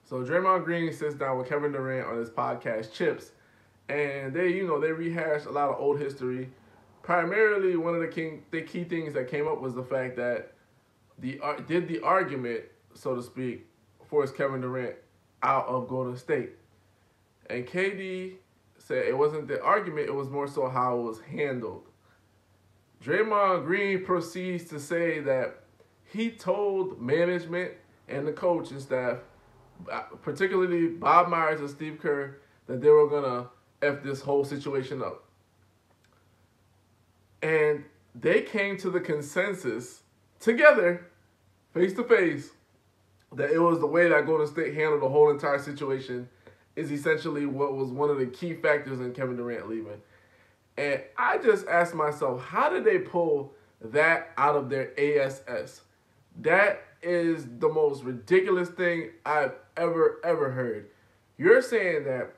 So Draymond Green sits down with Kevin Durant on his podcast Chips, and they rehash a lot of old history. Primarily, one of the key things that came up was the fact that the argument, so to speak, forced Kevin Durant out of Golden State, and KD said it wasn't the argument; it was more so how it was handled. Draymond Green proceeds to say that he told management and the coaching staff, particularly Bob Myers and Steve Kerr, that they were gonna F this whole situation up. And they came to the consensus together, face to face, that it was the way that Golden State handled the whole entire situation is essentially what was one of the key factors in Kevin Durant leaving. And I just asked myself, how did they pull that out of their ASS? That is the most ridiculous thing I've ever heard. You're saying that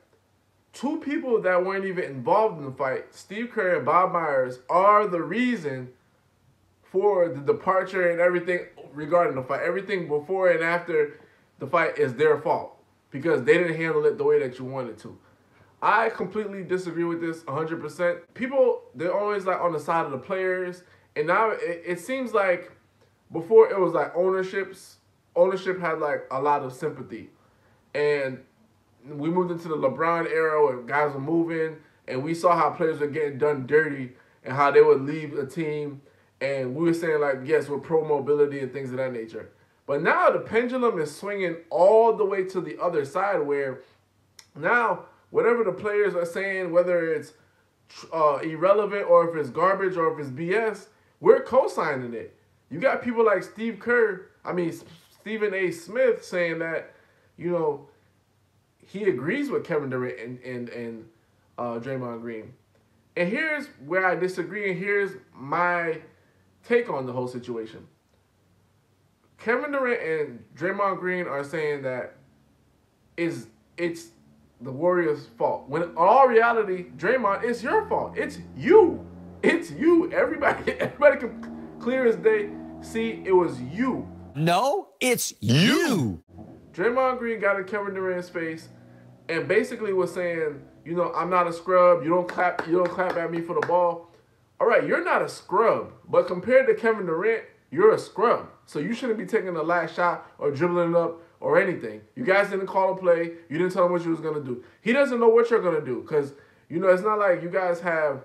two people that weren't even involved in the fight, Steve Kerr and Bob Myers, are the reason for the departure and everything regarding the fight. Everything before and after the fight is their fault because they didn't handle it the way that you wanted to. I completely disagree with this 100%. People, they're always like on the side of the players, and now it seems like before it was like ownership had like a lot of sympathy, and we moved into the LeBron era where guys were moving, and we saw how players were getting done dirty and how they would leave a team, and we were saying like, yes, we're pro mobility and things of that nature. But now the pendulum is swinging all the way to the other side where now whatever the players are saying, whether it's irrelevant or if it's garbage or if it's BS, we're co-signing it. You got people like Stephen A. Smith saying that, he agrees with Kevin Durant and Draymond Green. And here's where I disagree, and here's my take on the whole situation. Kevin Durant and Draymond Green are saying that it's the Warriors' fault. When in all reality, Draymond, it's your fault. It's you. It's you. Everybody can clear as day see it was you. No, it's you. Draymond Green got in Kevin Durant's face and basically was saying, I'm not a scrub. You don't clap at me for the ball. All right, you're not a scrub, but compared to Kevin Durant, you're a scrub. So you shouldn't be taking the last shot or dribbling it up or anything. You guys didn't call a play. You didn't tell him what you was going to do. He doesn't know what you're going to do because, it's not like you guys have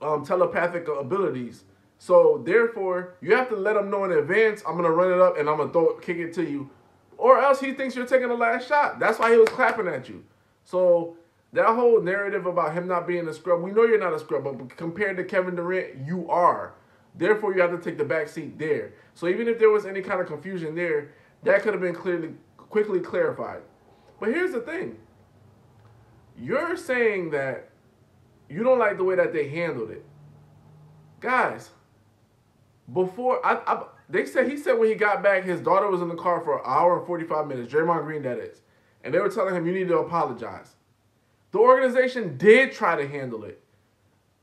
telepathic abilities. So, therefore, you have to let him know in advance, I'm going to run it up and I'm going to kick it to you. Or else he thinks you're taking the last shot. That's why he was clapping at you. So, that whole narrative about him not being a scrub, we know you're not a scrub, but compared to Kevin Durant, you are. Therefore, you have to take the back seat there. So, even if there was any kind of confusion there, that could have been quickly clarified. But here's the thing. You're saying that you don't like the way that they handled it. Guys, before, he said when he got back, his daughter was in the car for an hour and 45 minutes. Draymond Green, that is. And they were telling him, you need to apologize. The organization did try to handle it.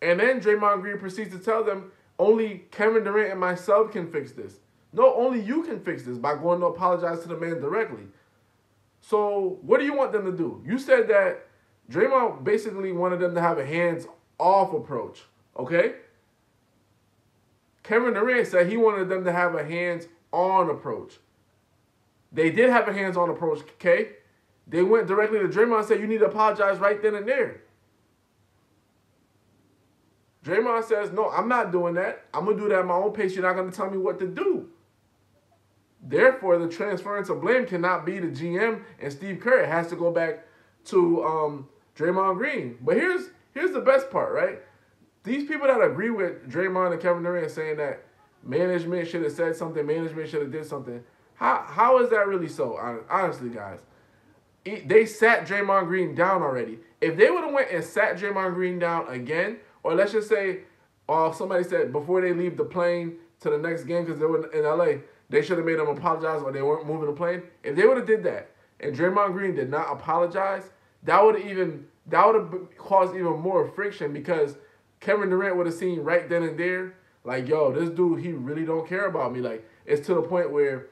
And then Draymond Green proceeds to tell them, only Kevin Durant and myself can fix this. No, only you can fix this by going to apologize to the man directly. So what do you want them to do? You said that Draymond basically wanted them to have a hands-off approach, okay? Kevin Durant said he wanted them to have a hands-on approach. They did have a hands-on approach, okay? They went directly to Draymond and said, you need to apologize right then and there. Draymond says, no, I'm not doing that. I'm going to do that at my own pace. You're not going to tell me what to do. Therefore, the transference of blame cannot be the GM and Steve Kerr. It has to go back to Draymond Green. But here's the best part, right? These people that agree with Draymond and Kevin Durant saying that management should have said something, management should have did something. How is that really so? Honestly, guys. They sat Draymond Green down already. If they would have went and sat Draymond Green down again, or let's just say somebody said before they leave the plane to the next game because they were in LA, they should have made them apologize or they weren't moving the plane. If they would have did that and Draymond Green did not apologize, that would have caused even more friction because Kevin Durant would have seen right then and there, like, yo, this dude, he really don't care about me. Like, it's to the point where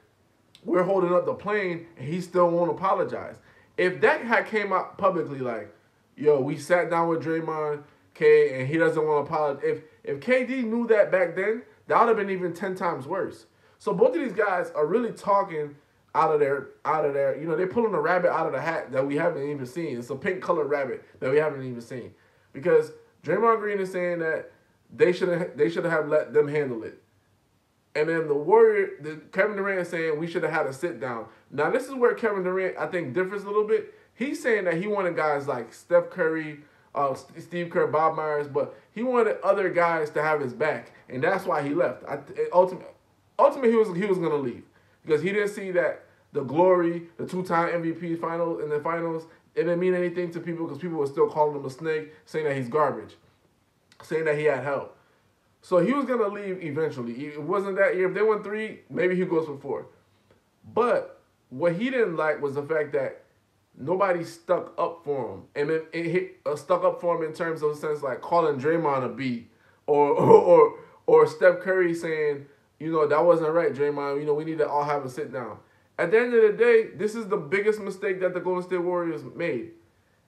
we're holding up the plane and he still won't apologize. If that had came out publicly like, yo, we sat down with Draymond, K, and he doesn't want to apologize. If KD knew that back then, that would have been even 10 times worse. So both of these guys are really talking out of their, they're pulling a rabbit out of the hat that we haven't even seen. It's a pink colored rabbit that we haven't even seen. Because Draymond Green is saying that they should have let them handle it. And then Kevin Durant is saying we should have had a sit down. Now this is where Kevin Durant, I think, differs a little bit. He's saying that he wanted guys like Steph Curry, Steve Kerr, Bob Myers, but he wanted other guys to have his back, and that's why he left. Ultimately, he was going to leave because he didn't see that the glory, the two-time MVP in the finals, it didn't mean anything to people because people were still calling him a snake, saying that he's garbage, saying that he had help. So he was going to leave eventually. It wasn't that year. If they won 3, maybe he goes for 4. But what he didn't like was the fact that nobody stuck up for him. And it stuck up for him in terms of a sense like calling Draymond a B or Steph Curry saying, that wasn't right, Draymond. We need to all have a sit down. At the end of the day, this is the biggest mistake that the Golden State Warriors made.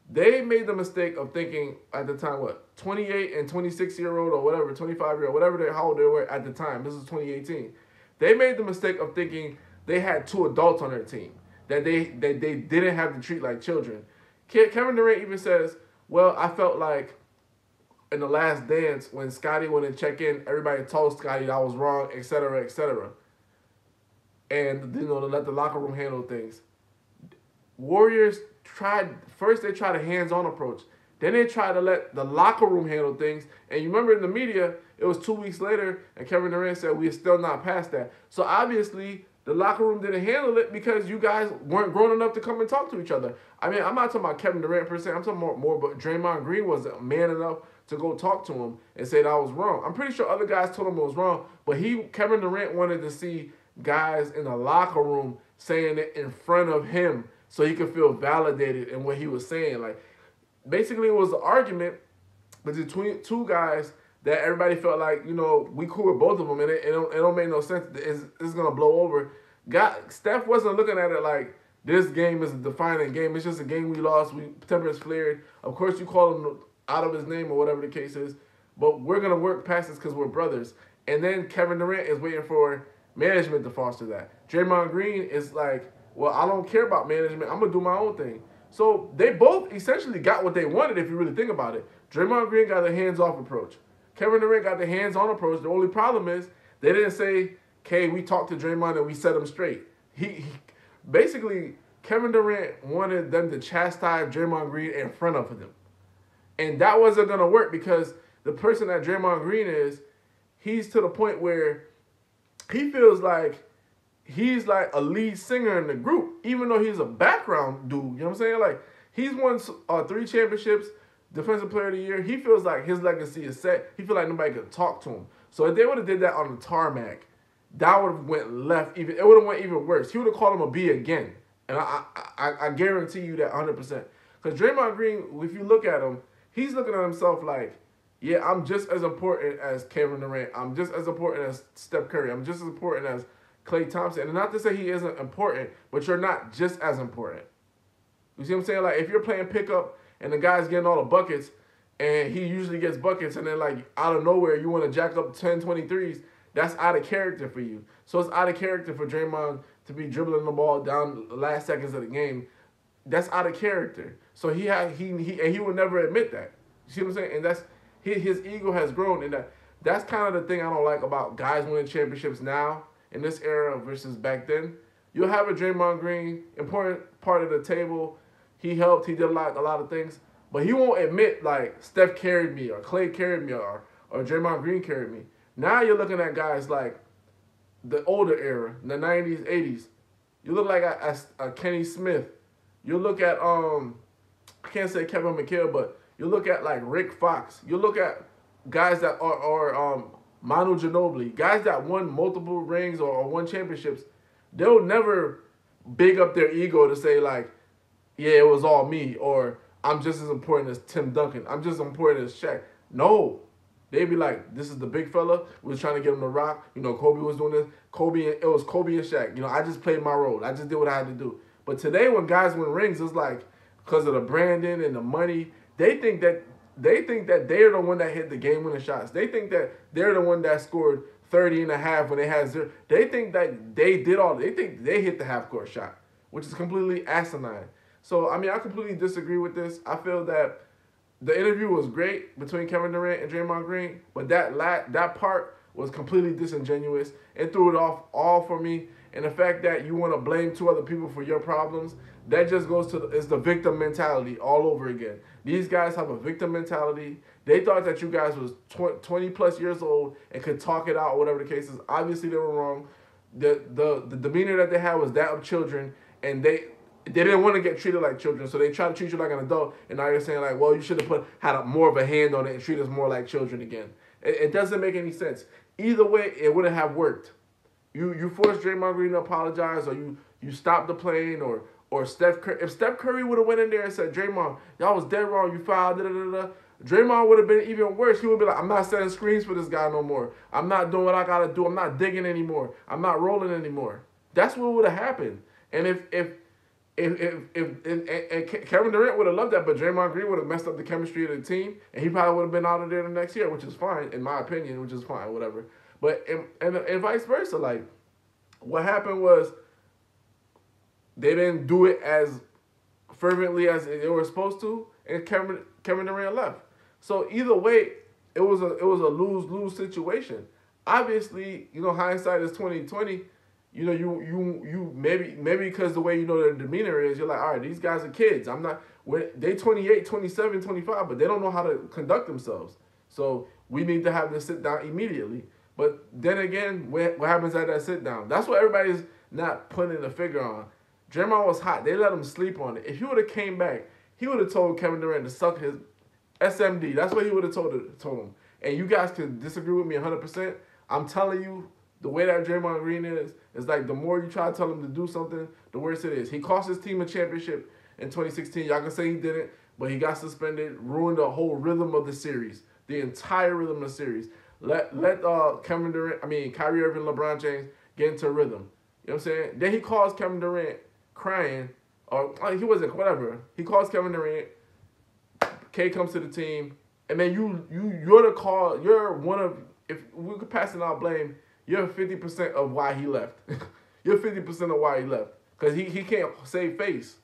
They made the mistake of thinking at the time, 28 and 26-year-old or whatever, 25-year-old, whatever how old they were at the time. This is 2018. They made the mistake of thinking they had 2 adults on their team that they didn't have to treat like children. Kevin Durant even says, well, I felt like in the last dance when Scottie went and checked in, everybody told Scottie I was wrong, etc., etc. And, to let the locker room handle things. Warriors tried a hands-on approach. Then they tried to let the locker room handle things. And you remember in the media, it was 2 weeks later, and Kevin Durant said, we're still not past that. So obviously, the locker room didn't handle it because you guys weren't grown enough to come and talk to each other. I mean, I'm not talking about Kevin Durant per se. I'm talking more but Draymond Green was a man enough to go talk to him and say that I was wrong. I'm pretty sure other guys told him it was wrong, but Kevin Durant wanted to see guys in the locker room saying it in front of him so he could feel validated in what he was saying. Like, basically, it was an argument between 2 guys that everybody felt like, we cool with both of them, and it don't make no sense. It's going to blow over. Steph wasn't looking at it like this game is a defining game. It's just a game we lost. Tempers flared. Of course, you call him out of his name or whatever the case is, but we're going to work past this because we're brothers. And then Kevin Durant is waiting for management to foster that. Draymond Green is like, well, I don't care about management. I'm going to do my own thing. So they both essentially got what they wanted if you really think about it. Draymond Green got the hands-off approach. Kevin Durant got the hands-on approach. The only problem is they didn't say, okay, we talked to Draymond and we set him straight. Basically, Kevin Durant wanted them to chastise Draymond Green in front of him. And that wasn't going to work because the person that Draymond Green is, he's to the point where he feels like he's like a lead singer in the group, even though he's a background dude. You know what I'm saying? Like, he's won 3 championships, Defensive Player of the Year. He feels like his legacy is set. He feels like nobody could talk to him. So if they would have did that on the tarmac, that would have went left. It would have went even worse. He would have called him a B again. And I guarantee you that 100%. Because Draymond Green, if you look at him, he's looking at himself like, yeah, I'm just as important as Kevin Durant. I'm just as important as Steph Curry. I'm just as important as Klay Thompson. And not to say he isn't important, but you're not just as important. You see what I'm saying? Like, if you're playing pickup and the guy's getting all the buckets and he usually gets buckets and then, like, out of nowhere you want to jack up 10, 23s, that's out of character for you. So it's out of character for Draymond to be dribbling the ball down the last seconds of the game. That's out of character. So he would never admit that. You see what I'm saying? And that's his ego has grown, and that's kind of the thing I don't like about guys winning championships now in this era versus back then. You'll have a Draymond Green, important part of the table. He helped. He did a lot of things, but he won't admit like Steph carried me or Klay carried me or Draymond Green carried me. Now you're looking at guys like the older era, the 90s, 80s. You look like a Kenny Smith. You look at I can't say Kevin McHale, but you look at like Rick Fox. You look at guys that are Manu Ginobili, guys that won multiple rings or won championships. They'll never big up their ego to say like, yeah, it was all me, or I'm just as important as Tim Duncan. I'm just as important as Shaq. No. They'd be like, this is the big fella. We was trying to get him to rock. You know, Kobe was doing this. It was Kobe and Shaq. You know, I just played my role. I just did what I had to do. But today when guys win rings, it's like, because of the branding and the money, they think that they're the one that hit the game-winning shots. They think that they're the one that scored 30 and a half when they had 0. They think that they think they hit the half-court shot, which is completely asinine. So, I mean, I completely disagree with this. I feel that the interview was great between Kevin Durant and Draymond Green, but that part was completely disingenuous. It threw it off all for me. And the fact that you want to blame 2 other people for your problems, that just goes to it's the victim mentality all over again. These guys have a victim mentality. They thought that you guys was 20 plus years old and could talk it out, whatever the case is. Obviously, they were wrong. The demeanor that they had was that of children, and they didn't want to get treated like children, so they tried to treat you like an adult. And now you're saying like, well, you should have had more of a hand on it and treat us more like children again. It doesn't make any sense. Either way, it wouldn't have worked. You forced Draymond Green to apologize, or you stopped the plane, or Steph Curry. If Steph Curry would have went in there and said, Draymond, y'all was dead wrong, you fouled, Draymond would have been even worse. He would be like, I'm not setting screens for this guy no more. I'm not doing what I gotta do. I'm not digging anymore. I'm not rolling anymore. That's what would have happened. And if Kevin Durant would have loved that, but Draymond Green would have messed up the chemistry of the team, and he probably would have been out of there the next year, which is fine, in my opinion, which is fine, whatever. But and vice versa, like what happened was they didn't do it as fervently as they were supposed to, and Kevin Durant left. So either way, it was a lose-lose situation. Obviously, you know, hindsight is 20/20. You know, you maybe because the way you know their demeanor is, you're like, all right, these guys are kids. They 28, 27, 25, but they don't know how to conduct themselves. So we need to have them sit down immediately. But then again, what happens at that sit down? That's what everybody's not putting a figure on. Draymond was hot. They let him sleep on it. If he would have came back, he would have told Kevin Durant to suck his SMD. That's what he would have told him. And you guys can disagree with me 100%. I'm telling you, the way that Draymond Green is like the more you try to tell him to do something, the worse it is. He cost his team a championship in 2016. Y'all can say he didn't, but he got suspended, ruined the whole rhythm of the series, the entire rhythm of the series. Let Kyrie Irving, LeBron James get into a rhythm. You know what I'm saying? Then he calls Kevin Durant crying, or he wasn't, whatever. He calls Kevin Durant. K comes to the team, and then you're the call. You're one of, if we could pass it out blame, you're 50% of why he left. You're 50% of why he left, because he can't save face.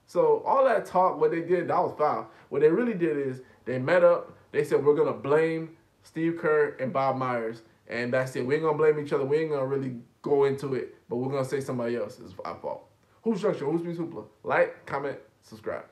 So all that talk, what they did, that was foul. What they really did is they met up. They said, we're gonna blame Steve Kerr and Bob Myers, and that's it. We ain't gonna blame each other. We ain't gonna really go into it, but we're gonna say somebody else is our fault. Who's Junction? Who's Beast Hoopla? Like, comment, subscribe.